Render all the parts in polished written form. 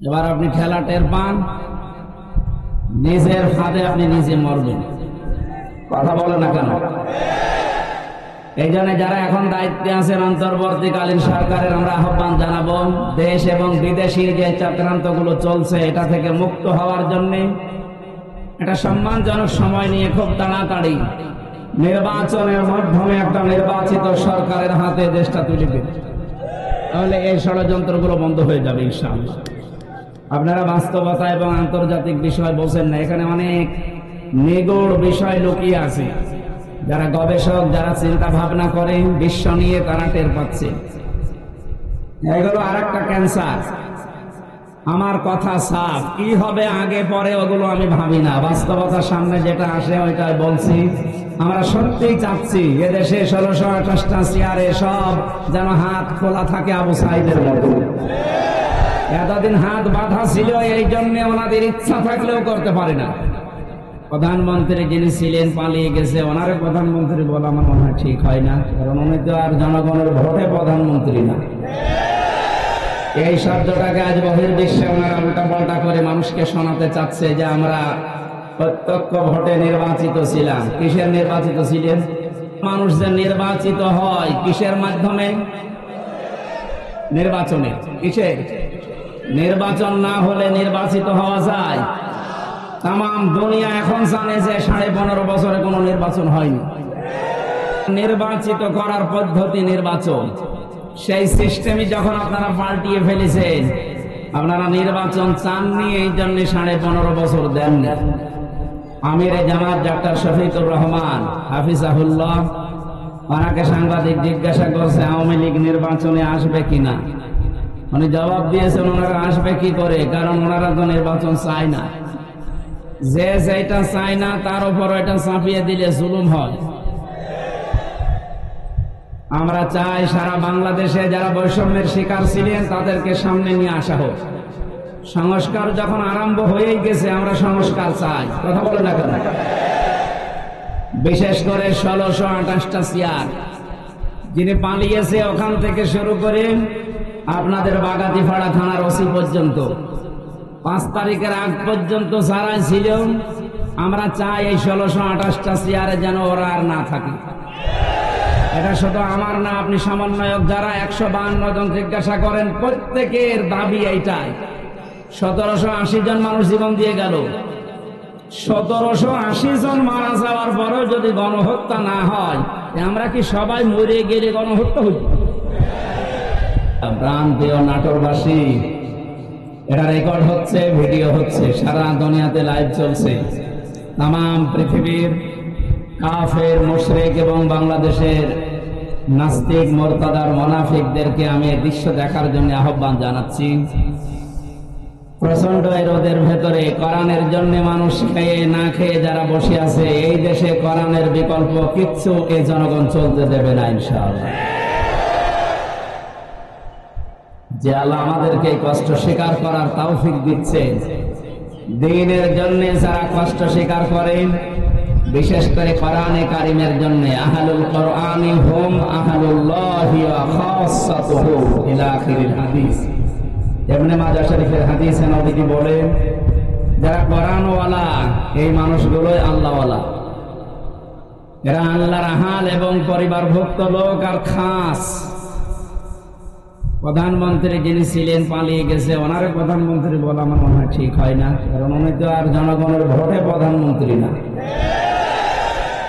এবার আপনি ঠেলা টের পান, নিজের ফাঁদে আপনি নিজে মরবেন। কথা বলে না কেন? এই জন্য যারা এখন দায়িত্বে আছেন অন্তর্বর্তীকালীন সরকারের আমরা আহ্বান জানাবো, দেশ এবং বিদেশি যে চক্রান্তগুলো চলছে এটা থেকে মুক্ত হওয়ার জন্য একটা সম্মানজনক সময় নিয়ে খুব তাড়াতাড়ি নির্বাচনের মাধ্যমে একটা নির্বাচিত সরকারের হাতে দেশটা তুলে দেবে। তাহলে এই ষড়যন্ত্রগুলো বন্ধ হয়ে যাবে ইনশাআল্লাহ। আপনারা বাস্তবতা এবং আন্তর্জাতিক বিষয় বোঝেন না, এখানে অনেক নিগূঢ় বিষয় লুকিয়ে আছে। যারা গবেষক, যারা চিন্তা ভাবনা করে বিশ্ব নিয়ে, তারা টের পাচ্ছে এগুলো আর একটা ক্যান্সার। আমার কথা সাফ, কি হবে আগে পরে ওগুলো আমি ভাবি না, বাস্তবতার সামনে যেটা আসে ওইটাই বলছি। আমরা সত্যিই চাচ্ছি এদেশে 1628টা চেয়ারে সব যেন হাত খোলা থাকে আবু সাইদের মতো। এতদিন হাত বাঁধা ছিল, এই জন্য ওনাদের ইচ্ছা থাকলেও করতে পারে না। প্রধানমন্ত্রী যিনি ছিলেন পালিয়ে গেছে, ওনারে প্রধানমন্ত্রী বলা আমার মনে হয় ঠিক হয় না, কারণ উনি তো আর জনগণের ভোটে প্রধানমন্ত্রী না। এই শব্দটাকে আজ বহির্বিশ্বে ওনারা উল্টাপাল্টা করে মানুষকে শোনাতে চাচ্ছে যে আমরা প্রত্যক্ষ ভোটে নির্বাচিত ছিলাম। কিসের নির্বাচিত ছিলেন? মানুষ যে নির্বাচিত হয় কিসের মাধ্যমে? নির্বাচনে। কিসের? নির্বাচন না হলে নির্বাচিত হওয়া যায়? তাম দুনিয়া এখন জানে যে 15.5 বছরে কোনো নির্বাচন হয়নি। নির্বাচিত করার পদ্ধতি নির্বাচন, সেই সিস্টেমই যখন আপনারা পাল্টিয়ে ফেলেছেন, আপনারা নির্বাচন চাননি, এই জন্য 15.5 বছর দেননি। আমিরে জামাত ডাক্তার শফিকুর রহমান হাফিজাহুল্লাহ, ওনাকে সাংবাদিক জিজ্ঞাসা করছে আওয়ামী লীগ নির্বাচনে আসবে কিনা। উনি জবাব দিয়েছেন ওনারা আসবে কি করে, কারণ ওনারা তো নির্বাচন চায় না। যে যেটা চায় না তার উপর এটা চাপিয়ে দিলে জুলুম হয়। আমরা চাই সারা বাংলাদেশে যারা বৈষম্যের শিকার ছিলেন তাদেরকে সামনে নিয়ে আসা হোক। সংস্কার যখন আরম্ভ হয়েই গেছে, আমরা সংস্কার চাই। কথা বলে না কেন? বিশেষ করে 1628টা চেয়ার যিনি পালিয়েছে, ওখান থেকে শুরু করে আপনাদের বাগাতিপাড়া থানার ওসি পর্যন্ত, 5 তারিখের আগ পর্যন্ত যারা ছিল, আমরা চাই এই 1628টা চেয়ারে যেন ওরা আর না থাকে। এটা শুধু আমার না, আপনি সমন্বয়ক যারা 152 জন জিজ্ঞাসা করেন, প্রত্যেকের দাবি এইটাই। 1780 জন মানুষ জীবন দিয়ে গেল। 1780 জন মারা যাওয়ার পরেও যদি গণহত্যা না হয়, আমরা কি সবাই মরে গেলে গণহত্যা হইত? প্রান্তীয় নাটোরবাসী, এটা রেকর্ড হচ্ছে, ভিডিও হচ্ছে, সারা দুনিয়াতে লাইভ চলছে। তাম পৃথিবীর কাফের, মুশরিক এবং বাংলাদেশের নাস্তিক, মুরতাদার, মুনাফিকদেরকে আমি এই দৃশ্য দেখার জন্য আহ্বান জানাচ্ছি। প্রচন্ড এই রোদের ভেতরে কোরআনের জন্য মানুষ খেয়ে না খেয়ে যারা বসে আছে, এই দেশে কোরআনের বিকল্প কিচ্ছু এই জনগণ চলতে দেবে না ইনশাআল্লাহ। যে আল্লাহ আমাদেরকে এই কষ্ট স্বীকার করার তৌফিক দিচ্ছেন, দ্বীনের জন্য যারা কষ্ট স্বীকার করেন, বিশেষ করে কোরআনে কারিমের জন্য, আহলুল কোরআনি হুম আহলুল্লাহি ওয়া খাসাতুহু ইলা আখিরিল হাদিস। ইবনে মাজাহ শরীফের হাদিসে নবীজি বলেন, যারা কোরআনওয়ালা এই মানুষগুলোই আল্লাহওয়ালা। এরা আল্লাহর আহাল এবং পরিবারভুক্ত লোক। আর খাস প্রধানমন্ত্রী যিনি ছিলেন পালিয়ে গেছে, ওনারে প্রধানমন্ত্রী বলা আমার মনে হয় ঠিক হয় না, কারণ উনি তো আর জনগণের ভোটে প্রধানমন্ত্রী না।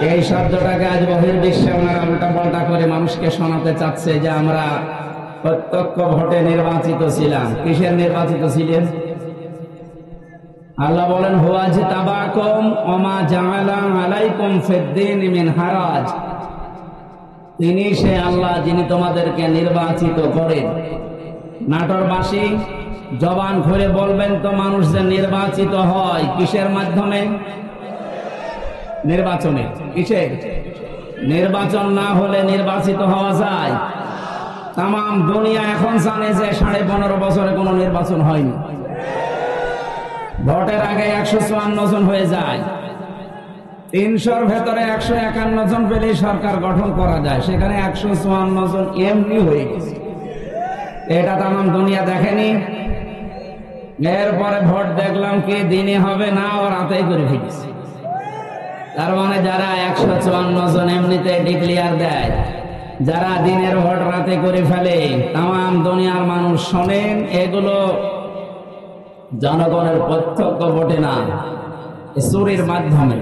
এই শব্দটাকে আজ বহির্বিশ্বে ওনারা উল্টাপাল্টা করে মানুষকে শোনাতে চাচ্ছে যে আমরা প্রত্যক্ষ ভোটে নির্বাচিত ছিলাম। কিসের নির্বাচিত ছিলেন? আল্লাহ বলেন, হুয়া জিতাবাকুম ওয়া মা জাআলা আলাইকুম ফিদ-দীন মিন হারাজ। তিনি সে আল্লাহ যিনি তোমাদেরকে নির্বাচিত করেন। নাটোরবাসী জবান খুলে বলবেন তো, মানুষ যে নির্বাচিত হয় কিসের মাধ্যমে? নির্বাচনে। কিসের? নির্বাচন না হলে নির্বাচিত হওয়া যায়? তাম দুনিয়া এখন জানে যে 15.5 বছরে কোনো নির্বাচন হয়নি। ভোটের আগে 154 জন হয়ে যায়। 300-র ভেতরে 151 জন পেলেই সরকার গঠন করা যায়, সেখানে 154 জন এমনি হয়ে গেছে। এটা তাম দুনিয়া দেখেনি। এরপরে ভোট দেখলাম কি দিনে হবে না, ও রাতেই করে ফেলেছে। তার মানে যারা 154 জন এমনিতে ডিক্লিয়ার দেয়, যারা দিনের ভোট রাতে করে ফেলে, তাম দুনিয়ার মানুষ শোনেন, এগুলো জনগণের প্রত্যক্ষ ভোটে না, চুরির মাধ্যমে।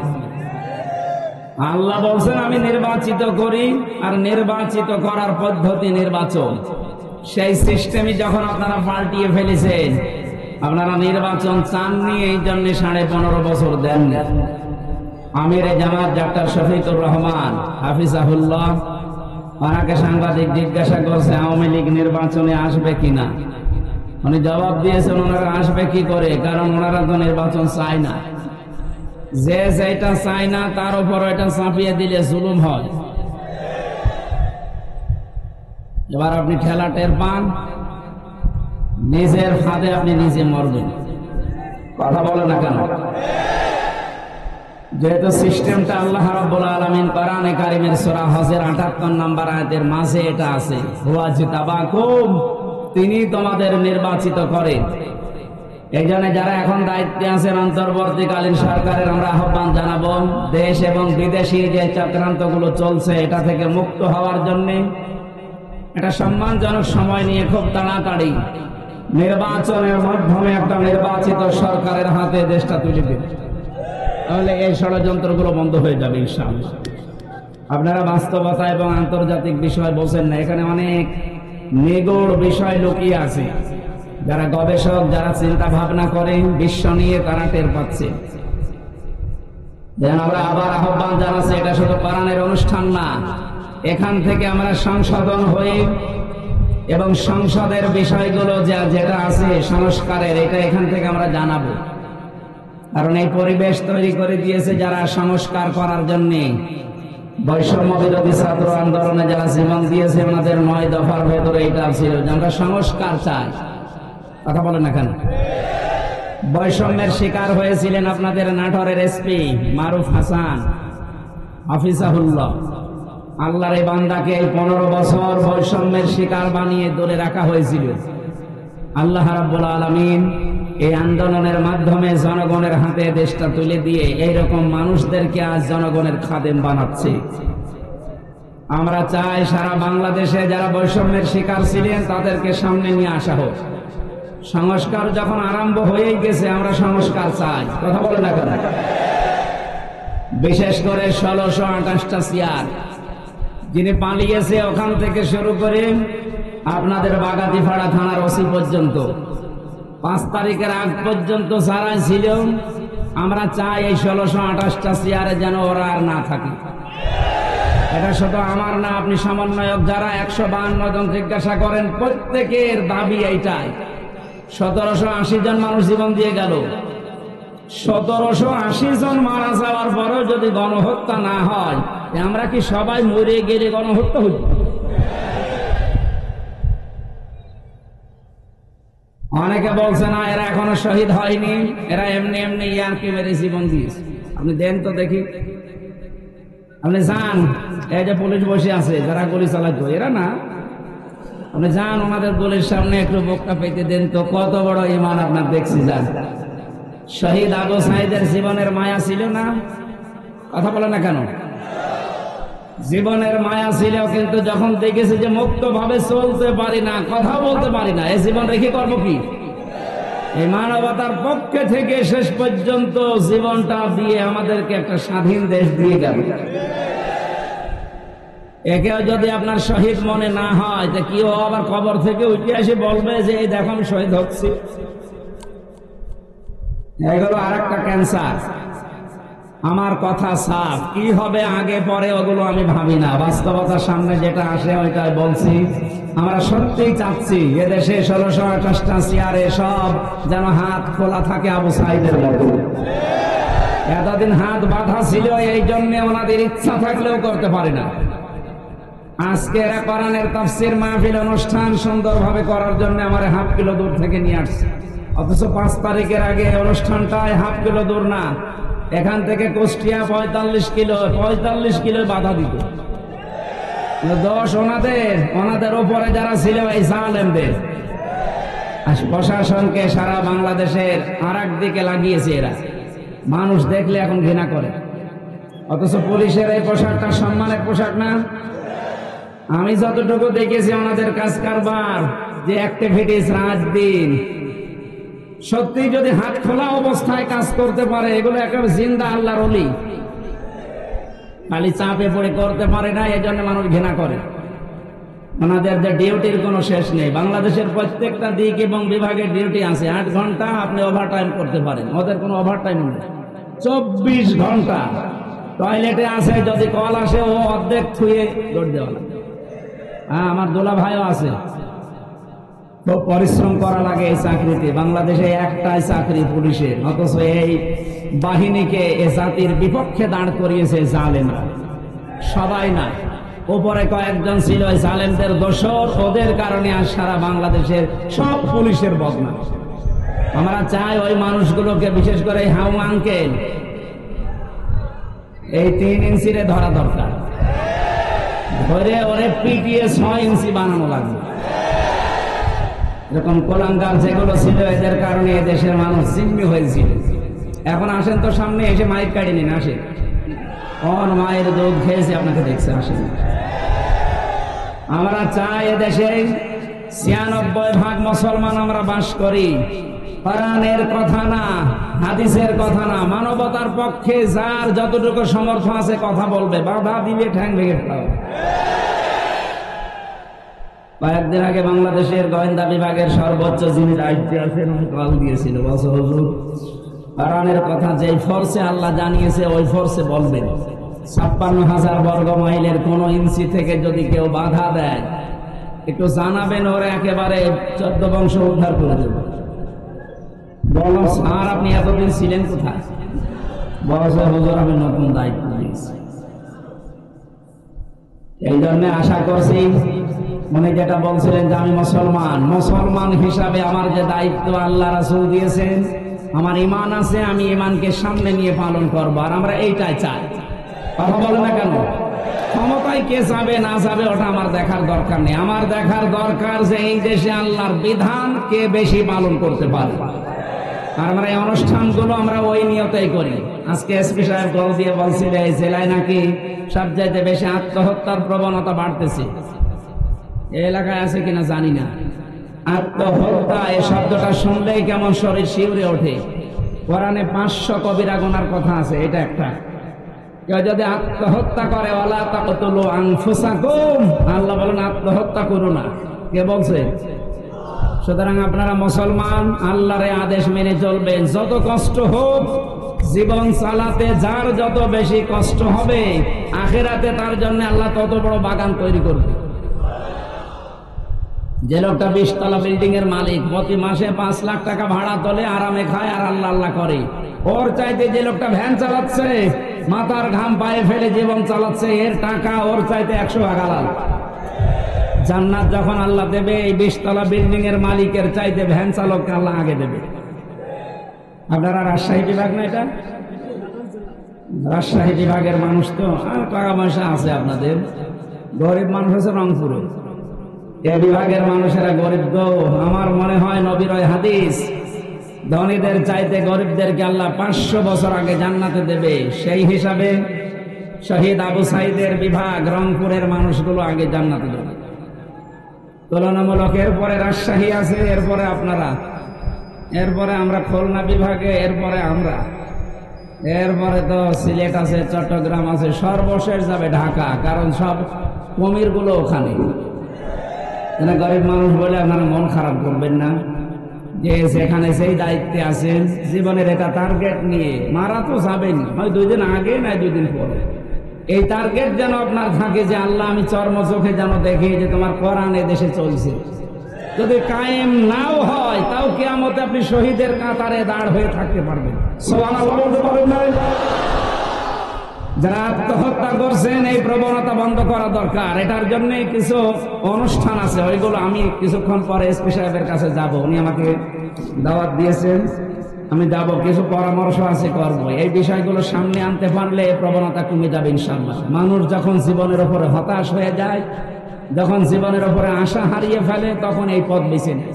আল্লাহ বলছেন আমি নির্বাচিত করি, আর নির্বাচিত করার পদ্ধতি নির্বাচন। সেই সিস্টেমই যখন আপনারা পাল্টিয়ে ফেলেছেন, আপনারা নির্বাচন চাননি, এই জন্য 15.5 বছর দেননি। আমিরে জামাত ডাক্তার শফিকুর রহমান হাফিজাহুল্লাহ, ওনাকে সাংবাদিক জিজ্ঞাসা করছে আওয়ামী লীগ নির্বাচনে আসবে কিনা। উনি জবাব দিয়েছেন ওনারা আসবে কি করে, কারণ ওনারা তো নির্বাচন চায় না। যে যেটা চায় না তার উপর এটা চাপিয়ে দিলে জুলুম হয়। এবার আপনি ঠেলা টের পান, নিজের ফাঁদে আপনি নিজে মরবেন। কথা বলে না কেন? যেহেতু সিস্টেমটা আল্লাহ রাব্বুল আলামিন কোরআনে কারীমের সূরা হজের 78 নম্বর আয়াতের মাঝে এটা আছে, হুয়া জিতাবাকুম, তিনি তোমাদের নির্বাচিত করেন। এই জন্য যারা এখন দায়িত্বে আছেন অন্তর্বর্তীকালীন সরকারের আমরা আহ্বান জানাবো, দেশ এবং বিদেশি যে চক্রান্তগুলো চলছে এটা থেকে মুক্ত হওয়ার জন্য একটা সম্মানজনক সময় নিয়ে খুব তাড়াতাড়ি নির্বাচনের মাধ্যমে একটা নির্বাচিত সরকারের হাতে দেশটা তুলে দেবে। তাহলে এই ষড়যন্ত্রগুলো বন্ধ হয়ে যাবে ইনশাআল্লাহ। আপনারা বাস্তবতা এবং আন্তর্জাতিক বিষয় বলছেন না, এখানে অনেক নিগূঢ় বিষয় লুকিয়ে আছে। যারা গবেষক, যারা চিন্তা ভাবনা করেন বিশ্ব নিয়ে, তারা টের পাচ্ছে। যেন আমরা আবার আহ্বান জানাচ্ছি, এটা শুধু কোরআনের অনুষ্ঠান না, এখান থেকে আমরা সংশোধন হয়ে এবং সংসদের বিষয়গুলো যেটা আছে সংস্কারের, এটা এখান থেকে আমরা জানাবো। কারণ এই পরিবেশ তৈরি করে দিয়েছে যারা সংস্কার করার জন্য। বৈষম্য বিরোধী ছাত্র আন্দোলনে যারা জীবন দিয়েছে, ওনাদের 9 দফার ভেতরে এটা ছিল যে আমরা সংস্কার চাই। কথা বলেন না কেন? বৈষম্যের শিকার হয়েছিলেন আপনাদের নাটোরের এসপি মারুফ হাসান হাফিজাহুল্লাহ। আল্লাহর এই বান্দাকে এই 15 বছর বৈষম্যের শিকার বানিয়ে দূরে রাখা হয়েছিল। আল্লাহ রাব্বুল আলামিন এই আন্দোলনের মাধ্যমে জনগণের হাতে দেশটা তুলে দিয়ে এইরকম মানুষদেরকে আজ জনগণের খাদেম বানাচ্ছে। আমরা চাই সারা বাংলাদেশে যারা বৈষম্যের শিকার ছিলেন তাদেরকে সামনে নিয়ে আসা হোক। সংস্কার যখন আরম্ভ হয়েই গেছে, আমরা সংস্কার চাই। কথা বলে না কেন? বিশেষ করে 1628টা চেয়ার যিনি পালিয়েছে, ওখান থেকে শুরু করে আপনাদের বাগাতিপাড়া থানার ওসি পর্যন্ত 5 তারিখের আগ পর্যন্ত যারা ছিল, আমরা চাই এই 1628টা চেয়ারে যেন ওরা আর না থাকে। এটা শুধু আমার না, আপনি সমন্বয়ক যারা 152 জন জিজ্ঞাসা করেন, প্রত্যেকের দাবি এইটাই। 1780 জন মানুষ জীবন দিয়ে গেল। 1780 জন মারা যাওয়ার পরেও যদি গণহত্যা না হয়, আমরা কি সবাই মরে গেলে গণহত্যা হইব? অনেকে বলছে না এরা এখনো শহীদ হয়নি, এরা এমনি এমনি ইয়ারকি মেরে জীবন দিয়েছে। আপনি দেন তো দেখি, আপনি যান, এই যে পুলিশ বসে আছে যারা গুলি চালাতো, এরা না, আপনি যান ওনাদের গুলির সামনে একটু বক্তা পেতে দেন তো, কত বড় ঈমান আপনার দেখছি। যান, শহীদ আবু সাঈদের জীবনের মায়া ছিল না? কথা বলে না কেন? জীবনের মায়া ছিল, কিন্তু যখন দেখেছে যে মুক্ত ভাবে চলতে পারি না, কথা বলতে পারি না, এই জীবন রেখে করবো কি? এই মানবতার পক্ষে থেকে শেষ পর্যন্ত জীবনটা দিয়ে আমাদেরকে একটা স্বাধীন দেশ দিয়ে গেল। একেও যদি আপনার শহীদ মনে না হয়, তো কেউ আবার কবর থেকে উঠে এসে বলবে যে এই দেখো আমি শহীদ হচ্ছি। এগুলো আর একটা ক্যান্সার। আমার কথা সাফ, কি হবে আগে পরে ওগুলো আমি ভাবি না, বাস্তবতার সামনে যেটা আসে ওইটাই বলছি। আমরা সত্যিই চাচ্ছি এদেশে 1628টা চেয়ারে সব যেন হাত খোলা থাকে আবু সাঈদের মতো। এতদিন হাত বাঁধা ছিল, এই জন্য ওনাদের ইচ্ছা থাকলেও করতে পারে না। আজকে এরা কোরআনের তাফসীর মাহফিল অনুষ্ঠান সুন্দরভাবে করার জন্য আমার হাফ কিলো দূর থেকে নিয়ে আসছে, অথচ 5 তারিখের আগে অনুষ্ঠানটায় হাফ কিলো দূর না, এখান থেকে কুষ্টিয়া 45 কিলো বাধা দিত। দোষ ওনাদের উপরে যারা ছিল এই জালেমদের। প্রশাসনকে সারা বাংলাদেশের আর দিকে লাগিয়েছে এরা। মানুষ দেখলে এখন ঘৃণা করে, অথচ পুলিশের এই পোশাকটা সম্মানের পোশাক না। আমি যতটুকু দেখেছি ওনাদের কাজ কারবার, যে অ্যাক্টিভিটিস রাত দিন, সত্যি যদি হাত খোলা অবস্থায় কাজ করতে পারে, এগুলো একেবারে জিন্দা আল্লাহর ওলি। খালি চাপে পড়ে করতে পারে না, এই জন্য মানুষ ঘৃণা করে। ওনাদের যে ডিউটির কোনো শেষ নেই। বাংলাদেশের প্রত্যেকটা দিক এবং বিভাগের ডিউটি আছে। 8 ঘন্টা আপনি ওভার টাইম করতে পারেন, ওদের কোনো ওভার টাইম নেই। 24 ঘন্টা টয়লেটে আছে, যদি কল আসে ও অর্ধেক থুয়ে দৌড় দেওয়া লাগে। হ্যাঁ, আমার দোলা ভাইও আছে। খুব পরিশ্রম করা লাগে এই চাকরিতে। বাংলাদেশে একটাই চাকরি পুলিশের, অথচ এই বাহিনীকে এ জাতির বিপক্ষে দাঁড় করিয়েছে জালেমরা। সবাই না, উপরে কয়েকজন ছিল ওই জালেমদের দোসর, ওদের কারণে আজ সারা বাংলাদেশের সব পুলিশের বদনাম। আমরা চাই ওই মানুষগুলোকে, বিশেষ করে হাউ আঙ্কেল, এই 3 ইঞ্চিরে ধরা দরকার, ধরে ওরে পিটিয়ে 6 ইঞ্চি বানানো লাগবে। এরকম কোলাঙ্গার যেগুলো ছিল, এদের কারণে দেশের মানুষ জিম্মি হয়েছিল। এখন আসেন তো সামনে, এসে মাইক কাটি নিন, আসেন। কোন মায়ের দুধ খেয়েছে আপনাকে দেখছে, আসেন। আমরা চাই এদেশে 96% মুসলমান আমরা বাস করি। কোরআনের কথা না, হাদিসের কথা না, মানবতার পক্ষে যার যতটুকু সমর্থ আছে কথা বলবে, বাধা দিবে ঠ্যাং ভেঙে ফেলাবে। কয়েকদিন আগে বাংলাদেশের গোয়েন্দা বিভাগের সর্বোচ্চ যিনি দায়িত্বে আছেন, কল দিয়েছিল, বলছে হুজুর কোরআনের কথা যেই ফোর্সে আল্লাহ জানিয়েছে ওই ফোর্সে বলবেন। 56,000 বর্গ মাইলের কোন ইঞ্চি থেকে যদি কেউ বাধা দেয়, একটু জানাবেন, ওরা একেবারে 14 বংশ উদ্ধার করে দেবে। বলো স্যার, আপনি এতদিন ছিলেন কোথায়? বলছে হুজুর আমি নতুন দায়িত্ব নিয়েছি। এই জন্য আশা করছি, উনি যেটা বলছিলেন যে আমি মুসলমান হিসাবে আমার যে দায়িত্ব আল্লাহ রাসূল দিয়েছেন, আমার ঈমান আছে, আমি ঈমানকে সামনে নিয়ে পালন করব। আর আমরা এইটাই চাই। কথা বলে না কেন? ক্ষমতায় কে যাবে না যাবে ওটা আমার দেখার দরকার নেই। আমার দেখার দরকার যে এই দেশে আল্লাহর বিধান কে বেশি পালন করতে পারে। আর আমরা এই অনুষ্ঠানগুলো আমরা ওই নিয়তেই করি। আজকে এসপি সাহেব দল দিয়ে বলছিল এই জেলায় নাকি সবচাইতে বেশি আত্মহত্যার প্রবণতা বাড়তেছে। এই এলাকায় আছে কিনা জানি না। আত্মহত্যা এই শব্দটা শুনলেই কেমন শরীর শিউরে ওঠে। কোরআনে 500 কবিরা গুনার কথা আছে, এটা একটা। কেউ যদি আত্মহত্যা করে, ওয়ালা তাকতুলু আনফুসাকুম, আল্লাহ বলেন আত্মহত্যা করো না। কে বলছে? সুতরাং আপনারা মুসলমান, আল্লাহর আদেশ মেনে চলবেন। যত কষ্ট হোক জীবন চালাতে, যার যত বেশি কষ্ট হবে, আখিরাতে তার জন্য আল্লাহ তত বড় বাগান তৈরি করবে। যে লোকটা 20 তলা বিল্ডিং এর মালিক, প্রতি মাসে 5 লাখ টাকা ভাড়া তোলে, আরামে খায় আর আল্লাহ আল্লাহ করে, ওর চাইতে যে লোকটা ভ্যান চালাচ্ছে, মাথার ঘাম পায়ে ফেলে জীবন চালাচ্ছে, এর টাকা ওর চাইতে 100 ভাগ আলাদা। জান্নাত যখন আল্লাহ দেবে, এই 20 তলা বিল্ডিং এর মালিকের চাইতে ভ্যান চালককে আল্লাহ আগে দেবে। আপনারা রাজশাহী বিভাগ না এটা? রাজশাহী বিভাগের মানুষ তো, আর টাকা পয়সা আছে আপনাদের। গরিব মানুষ আছে রংপুরে। এ বিভাগের মানুষেরা গরিব গো। আমার মনে হয় নবীর ওই হাদিস, ধনীদের চাইতে গরিবদেরকে আল্লাহ 500 বছর আগে জান্নাতে দেবে। সেই হিসাবে শহীদ আবু সাইদের বিভাগ রংপুরের মানুষগুলো আগে জান্নাতে দেবে তুলনামূলক। এরপরে রাজশাহী আছে, এরপরে আপনারা, এরপরে আমরা খুলনা বিভাগে, এরপরে আমরা, এরপরে তো সিলেট আছে, চট্টগ্রাম আছে, সর্বশেষ যাবে ঢাকা। কারণ সব কুমির গুলো ওখানে। গরিব মানুষ বলে আপনারা মন খারাপ করবেন না, যে সেখানে সেই দায়িত্বে আছেন, জীবনের এটা টার্গেট নিয়ে মারা তো যাবেন, হয় 2 দিন আগে না 2 দিন পরে। এই টার্গেট যেন আপনার থাকে যে আল্লাহ আমি চর্ম চোখে যেন দেখি যে তোমার কোরআন এ দেশে চলছে। যদি কায়েম নাও হয়, তাও কিয়ামতে আপনি শহীদের কাতারে দাঁড় হয়ে থাকতে পারবেন। যারা আত্মহত্যা করছেন, এই প্রবণতা বন্ধ করা দরকার। এটার জন্য কিছু অনুষ্ঠান আছে, ওইগুলো আমি কিছুক্ষণ পরে এসপি সাহেবের কাছে যাব। উনি আমাকে দাওয়াত দিয়েছেন, আমি যাব। কিছু পরামর্শ আছে, করব। এই বিষয়গুলো সামনে আনতে পারলে এই প্রবণতা কমে যাবে ইনশাআল্লাহ। মানুষ যখন জীবনের উপরে হতাশ হয়ে যায়, যখন জীবনের উপরে আশা হারিয়ে ফেলে, তখন এই পথ বেছে নেয়।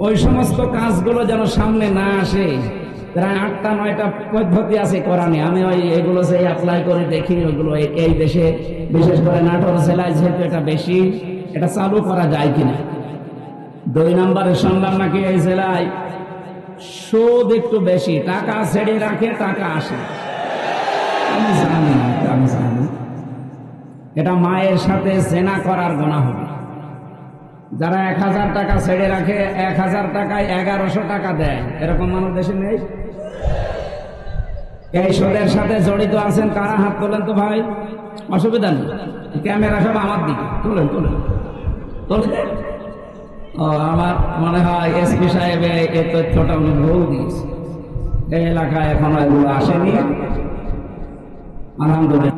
ওই সমস্ত কাজগুলো যেন সামনে না আসে। প্রায় 8টা-9টা পদ্ধতি আছে কোরআনে, আমি ওই এগুলো যে অ্যাপ্লাই করে দেখি, ওগুলো এই দেশে বিশেষ করে নাটোর জেলায় যেহেতু এটা বেশি, এটা চালু করা যায় কিনা। 2 নম্বরে শুনলাম নাকি এই জেলায় সুদ একটু বেশি, টাকা ছেড়ে রাখে টাকা আসে। আমি জানি এটা মায়ের সাথে জেনা করার গুনাহ হবে। যারা 1000 টাকা ছেড়ে রাখে 1000 টাকায় 1100 টাকা দেয়, এরকম মানুষ দেশে নেই? এই সুদের সাথে জড়িত আছেন কারা? হাত তোলেন তো ভাই, অসুবিধা নেই, ক্যামেরা সব আমার দিকে, তোলেন। ও, আমার মনে হয় এসপি সাহেব এই তথ্যটা উনি ভুল দিয়েছে। এই এলাকায় এখনো এগুলো আসেনি, আলহামদুলিল্লাহ।